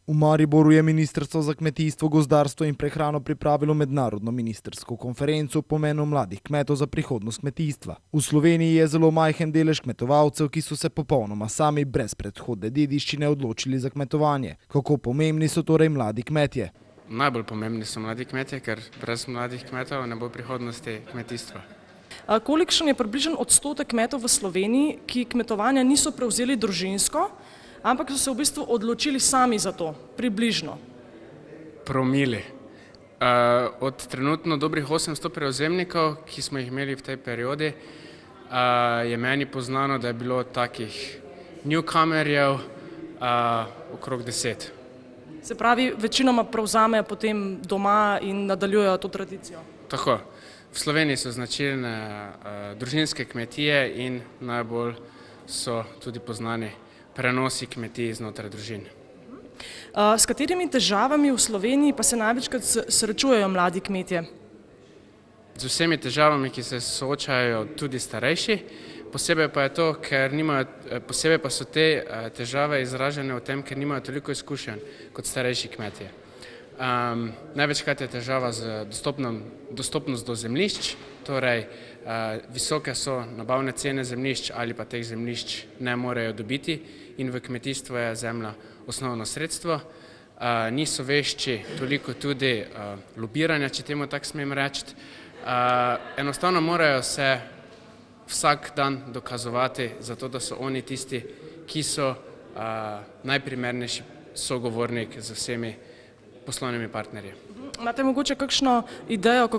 V Mariboru je Ministrstvo za kmetijstvo, gozdarstvo in prehrano pripravilo mednarodno ministrsko konferenco o pomenu mladih kmetov za prihodnost kmetijstva. V Sloveniji je zelo majhen delež kmetovalcev, ki so se popolnoma sami brez predhodne dediščine odločili za kmetovanje. Kako pomembni so torej mladi kmetje? Najbolj pomembni so mladi kmetje, ker brez mladih kmetov ne bo prihodnosti kmetijstva. Kolikšen je približen odstotek kmetov v Sloveniji, ki kmetovanja niso prevzeli družinsko, ampak so se v bistvu odločili sami za to, približno? Promili. Od trenutno dobrih 800 prevzemnikov, ki smo jih imeli v tej periodi, je meni poznano, da je bilo takih newcomerjev okrog 10. Se pravi, večinoma prevzamejo potem doma in nadaljujejo to tradicijo? Tako. V Sloveniji so značilne družinske kmetije in najbolj so tudi poznani prenosi kmetij znotraj družin. S katerimi težavami v Sloveniji pa se največkrat srečujejo mladi kmetje? Z vsemi težavami, ki se soočajo tudi starejši, posebej pa so te težave izražene v tem, ker nimajo toliko izkušenj kot starejši kmetje. Največkrat je težava z dostopnost do zemljišč, torej visoke so nabavne cene zemljišč ali pa teh zemljišč ne morejo dobiti in v kmetijstvu je zemlja osnovno sredstvo. Niso vešči toliko tudi lobiranja, če temu tako smem reči. Enostavno morajo se vsak dan dokazovati, zato da so oni tisti, ki so najprimernejši sogovornik z vsemi poslovnimi partnerji. Imate mogoče kakšno idejo,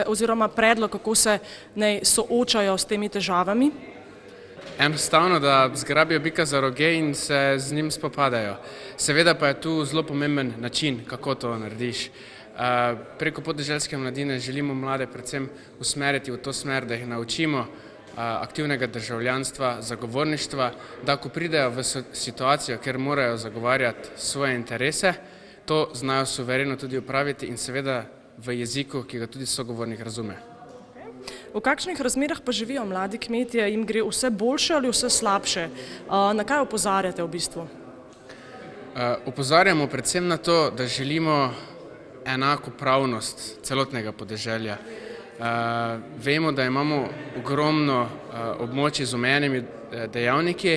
oziroma predlog, kako se naj soočajo s temi težavami? Enostavno, da zgrabijo bika za roge in se z njim spopadajo. Seveda pa je tu zelo pomemben način, kako to narediš. Preko podeželske mladine želimo mlade predvsem usmeriti v to smer, da jih naučimo aktivnega državljanstva, zagovorništva, da ko pridejo v situacijo, kjer morajo zagovarjati svoje interese, to znajo suvereno tudi opraviti in seveda v jeziku, ki ga tudi sogovornik razume. V kakšnih razmerah pa živijo mladi kmetje, jim gre vse boljše ali vse slabše? Na kaj opozarjate v bistvu? Opozarjamo predvsem na to, da želimo enakopravnost celotnega podeželja. Vemo, da imamo ogromno območij z omejenimi dejavniki,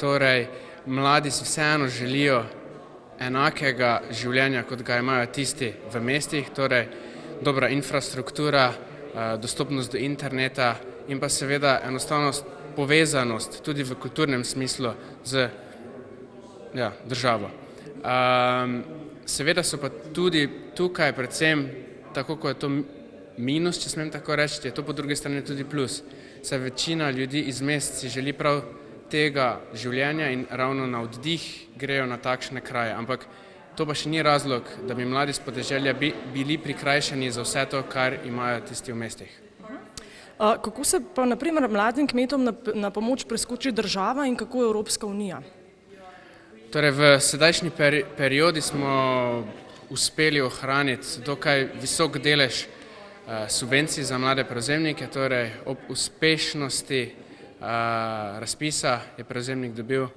torej mladi si vseeno želijo enakega življenja, kot ga imajo tisti v mestih, torej dobra infrastruktura, dostopnost do interneta in pa seveda enostavnost, povezanost tudi v kulturnem smislu z državo. Seveda so pa tudi tukaj predvsem, tako kot je to minus, če smem tako reči, je to po drugi strani tudi plus. Saj večina ljudi iz mest si želi prav tega življenja in ravno na oddih grejo na takšne kraje. Ampak to pa še ni razlog, da bi mladi s podeželja bili prikrajšani za vse to, kar imajo tisti v mestih. Kako se pa na primer mladim kmetom na pomoč preskoči država in kako Evropska unija? Torej v sedajšnji periodi smo uspeli ohraniti dokaj visok delež subvencij za mlade prevzemnike, torej ob uspešnosti razpisa je prevzemnik dobil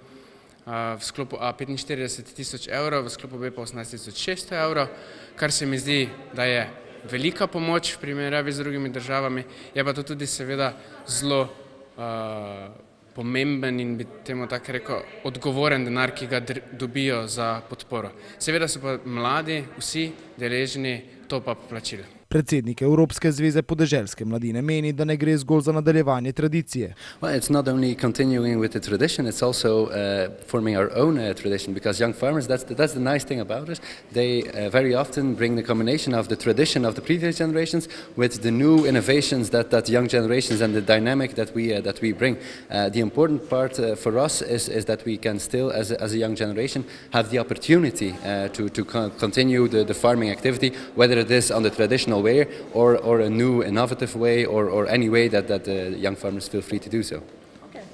v sklopu A 45.000 evrov, v sklopu B pa 18.600 evrov, kar se mi zdi, da je velika pomoč v primerjavi z drugimi državami, je pa to tudi seveda zelo pomemben in bi temu tako rekel odgovoren denar, ki ga dobijo za podporo. Seveda so pa mladi vsi deležni top-up plačil. Predsednik Evropske zveze podeželske mladine meni, da ne gre zgolj za nadaljevanje tradicije. Well, it's not only continuing with the tradition, it's also forming our own tradition, because young farmers, that's the nice thing about it. They very often bring the combination of the tradition of the previous generations with the new innovations that young generations and the dynamic that we bring. The important part for us is that we can still, as a young generation, have the opportunity to continue the farming activity, whether it is on the traditional way or a new innovative way or any way that young farmers feel free to do so. Okay.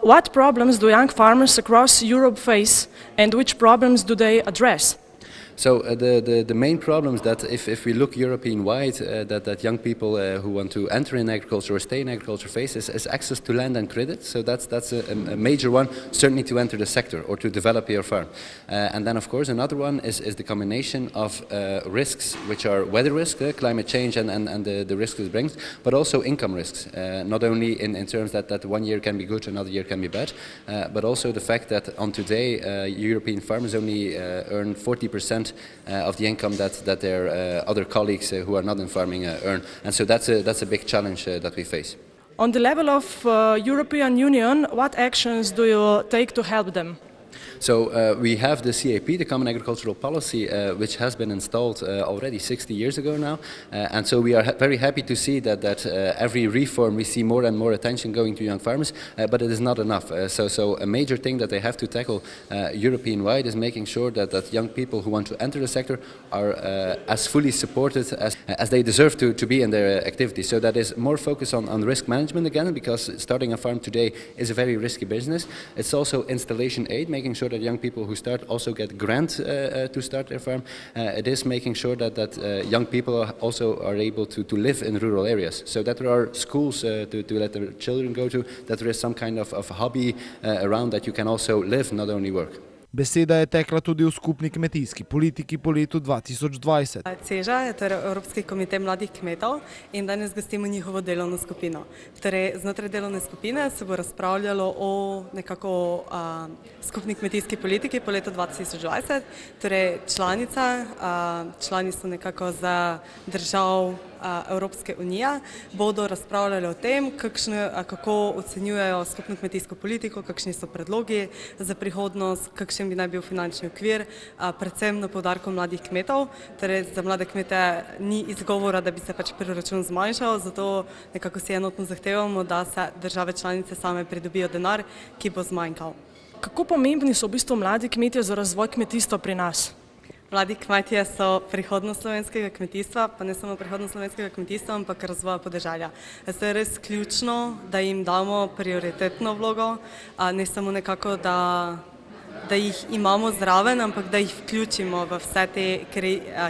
What problems do young farmers across Europe face and which problems do they address? So the main problem is that if we look European-wide, that young people who want to enter in agriculture or stay in agriculture face is access to land and credit. So that's a major one, certainly to enter the sector or to develop your farm. And then of course another one is the combination of risks, which are weather risk, climate change and the risks it brings, but also income risks. Not only in terms that 1 year can be good, another year can be bad, but also the fact that on today European farmers only earn 40% of the income that their other colleagues who are not in farming earn. And so that's a big challenge that we face. On the level of European Union, what actions do you take to help them? So we have the CAP, the Common Agricultural Policy, which has been installed already 60 years ago now, and so we are very happy to see that every reform we see more and more attention going to young farmers, but it is not enough. So a major thing that they have to tackle European-wide is making sure that young people who want to enter the sector are as fully supported as they deserve to be in their activities. So that is more focus on risk management again, because starting a farm today is a very risky business. It's also installation aid, making sure that young people who start also get grant to start their farm. It is making sure that young people also are able to live in rural areas, so that there are schools to let their children go to, that there is some kind of hobby around that you can also live, not only work. Beseda je tekla tudi v skupni kmetijski politiki po letu 2020. CEŽA je torej Evropski komitej mladih kmetov in danes gostimo njihovo delovno skupino. Torej, znotraj delovne skupine se bo razpravljalo o nekako skupni kmetijski politiki po letu 2020. Torej, člani so nekako za držav Evropske unije, bodo razpravljali o tem, kako ocenjujejo skupno kmetijsko politiko, kakšni so predlogi za prihodnost, kakšen bi naj bil finančni okvir, predvsem na poudarku mladih kmetov. Torej, za mlade kmete ni izgovora, da bi se pač proračun zmanjšal, zato nekako si enotno zahtevamo, da se države članice same pridobijo denar, ki bo zmanjkal. Kako pomembni so v bistvu mladi kmetje za razvoj kmetijstva pri nas? Mladi kmetje so prihodnost slovenskega kmetijstva, pa ne samo prihodnost slovenskega kmetijstva, ampak razvoja podeželja. Zato je res ključno, da jim damo prioritetno vlogo, ne samo nekako, da jih imamo zraven, ampak da jih vključimo v vse te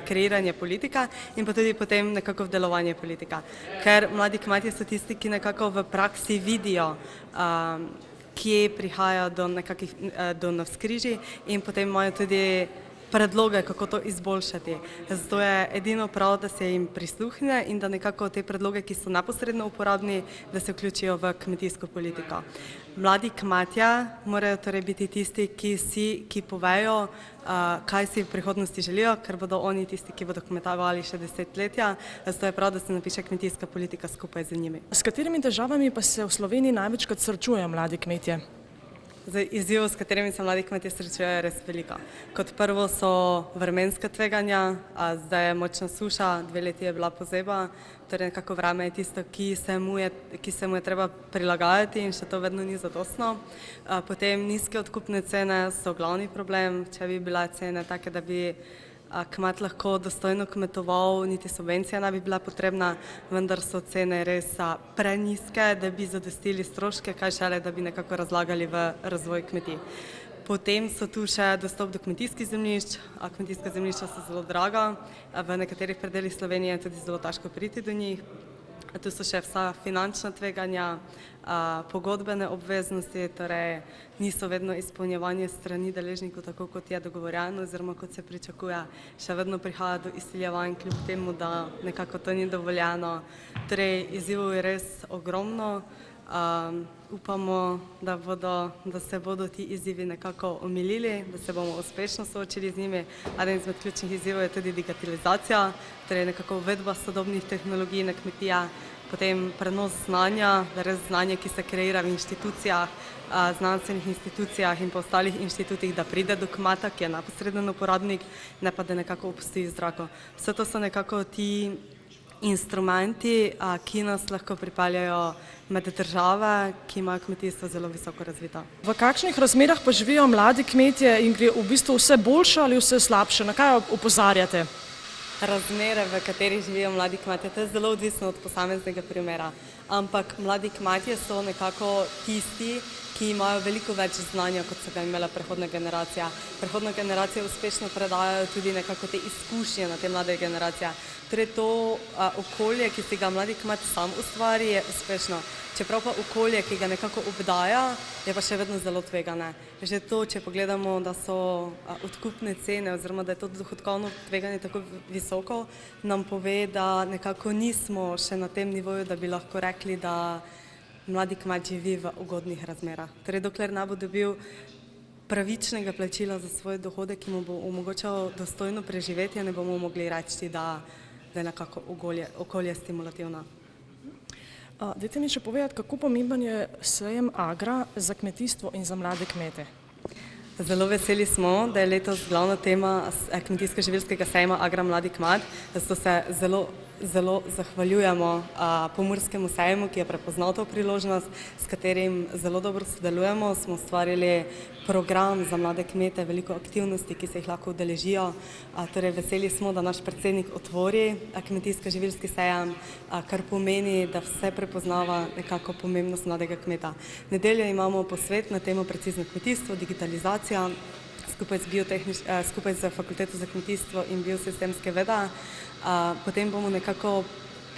kreiranje politika in pa tudi potem nekako v delovanje politika. Ker mladi kmetje so tisti, ki nekako v praksi vidijo, kje prihaja do navzkrižij in potem imajo tudi predloge, kako to izboljšati. Zato je edino prav, da se jim prisluhne in da nekako te predloge, ki so neposredno uporabni, da se vključijo v kmetijsko politiko. Mladi kmetje morajo torej biti tisti, ki povejo, kaj si v prihodnosti želijo, ker bodo oni tisti, ki bodo kmetovali še desetletja. Zato je prav, da se napiše kmetijska politika skupaj z njimi. S katerimi težavami pa se v Sloveniji največkrat srečujejo mladi kmetje? Izzivov, s katerimi se mladi kmetje srečujejo, je res veliko. Kot prvo so vremenska tveganja, zdaj je močna suša, 2 leti je bila pozeba, torej nekako vreme je tisto, ki se mu je treba prilagajati in še to vedno ni zadostno. Potem nizke odkupne cene so glavni problem. Če bi bile cene take, da bi kmet lahko dostojno kmetoval, niti subvencija ne bi bila potrebna, vendar so cene res prenizke, da bi zadostili stroške, kaj šele, da bi nekako razlagali v razvoj kmetij. Potem so tu še dostop do kmetijskih zemljišč. Kmetijska zemljišča so zelo draga, v nekaterih predelih Slovenije je tudi zelo težko priti do njih. Tu so še vsa finančna tveganja, pogodbene obveznosti, torej niso vedno izpolnjevanje strani deležnikov tako, kot je dogovorjeno oziroma kot se pričakuje. Še vedno prihaja do izsiljevanj, kljub temu, da nekako to ni dovoljeno. Torej, izzivov je res ogromno. Upamo, da se bodo ti izzivi nekako omilili, da se bomo uspešno soočili z njimi. Eden izmed ključnih izzivov je tudi digitalizacija, torej nekako uvedba sodobnih tehnologij na kmetijah, potem prenos znanja, da res znanje, ki se kreira v institucijah, znanstvenih institucijah in pa ostalih inštitutih, da pride do kmeta, ki je neposreden uporabnik, ne pa da nekako opusti v zraku. Vse to so nekako ti instrumenti, ki nas lahko pripeljajo med države, ki imajo kmetijstvo zelo visoko razvito. V kakšnih razmerah pa živijo mladi kmetje in gre v bistvu vse boljše ali vse slabše? Na kaj opozarjate? Razmere, v katerih živijo mladi kmetje, to je zelo odvisno od posameznega primera. Ampak mladi kmetje so nekako tisti, ki imajo veliko več znanja, kot so ga imela prehodna generacija. Prehodna generacija uspešno predajajo tudi nekako te izkušnje na te mlade generacije. Torej to okolje, ki si ga mladi kmet sam ustvari, je uspešno. Čeprav pa okolje, ki ga nekako obdaja, je pa še vedno zelo tvegane. Že to, če pogledamo, da so odkupne cene oziroma da je to dohodkovno tveganje tako visoko, nam pove, da nekako nismo še na tem nivoju, da bi lahko rekli, da mladi kmet živi v ugodnih razmerah. Torej, dokler ne bo dobil pravičnega plačila za svoj dohodek, ki mu bo omogočal dostojno preživetje, ne bomo mogli reči, da je nekako okolje stimulativno. Dajte mi še povedati, kako pomemben je sejem Agra za kmetijstvo in za mlade kmete? Zelo veseli smo, da je letos glavna tema kmetijsko-živilskega sejma Agra mladi kmet, zato se zelo zahvaljujemo Pomurskemu sejmu, ki je prepoznal to priložnost, s katerim zelo dobro sodelujemo. Smo ustvarili program za mlade kmete, veliko aktivnosti, ki se jih lahko udeležijo. Torej veseli smo, da naš predsednik otvori kmetijsko-živilski sejem, kar pomeni, da vse prepoznava nekako pomembnost mladega kmeta. V nedeljo imamo posvet na temo precizno kmetijstvo, digitalizacija, skupaj z Fakulteto za kmetijstvo in biosistemske vede. Potem bomo nekako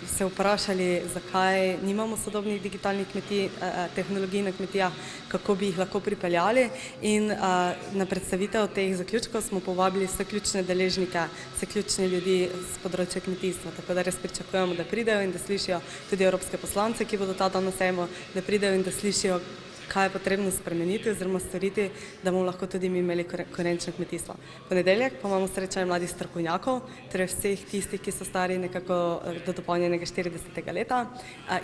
se vprašali, zakaj nimamo sodobnih digitalnih tehnologij na kmetijah, kako bi jih lahko pripeljali, in na predstavitev teh zaključkov smo povabili vse ključne deležnike, vse ključne ljudi z področja kmetijstva, tako da res pričakujemo, da pridejo in da slišijo tudi evropske poslance, ki bodo ta dan na sejmu, da pridejo in da slišijo, kaj je potrebno spremeniti oziroma storiti, da bomo lahko tudi mi imeli konkurenčno kmetijstvo. V ponedeljek pa imamo srečanje mladih strokovnjakov, torej vseh tistih, ki so stari nekako do dopolnjenega 40. leta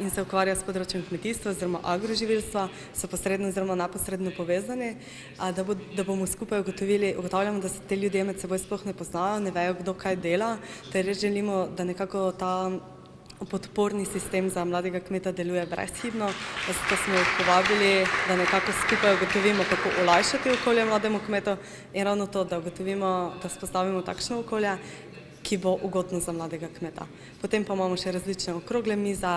in se ukvarjajo s področjem kmetijstva oziroma agroživilstva, so posredno oziroma neposredno povezani, da bomo skupaj ugotavljamo, da se te ljudje med seboj sploh ne poznajo, ne vejo, kdo kaj dela, ter res želimo, da nekako ta podporni sistem za mladega kmeta deluje brezhibno, zato smo jih povabili, da nekako skupaj ugotovimo, kako olajšati okolje mlademu kmetu in ravno to, da ugotovimo, da vzpostavimo takšno okolje, ki bo ugodno za mladega kmeta. Potem pa imamo še različne okrogle mize,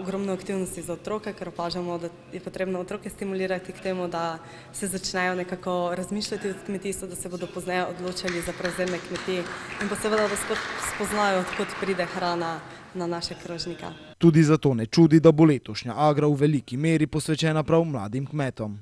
ogromno aktivnosti za otroke, ker opažamo, da je potrebno otroke stimulirati k temu, da se začnejo nekako razmišljati o kmetijstvu, da se bodo pozneje odločali za prevzeme kmetij in pa seveda, da spoznajo, odkot pride hrana na naše krožnike. Tudi zato ne čudi, da bo letošnja Agra v veliki meri posvečena prav mladim kmetom.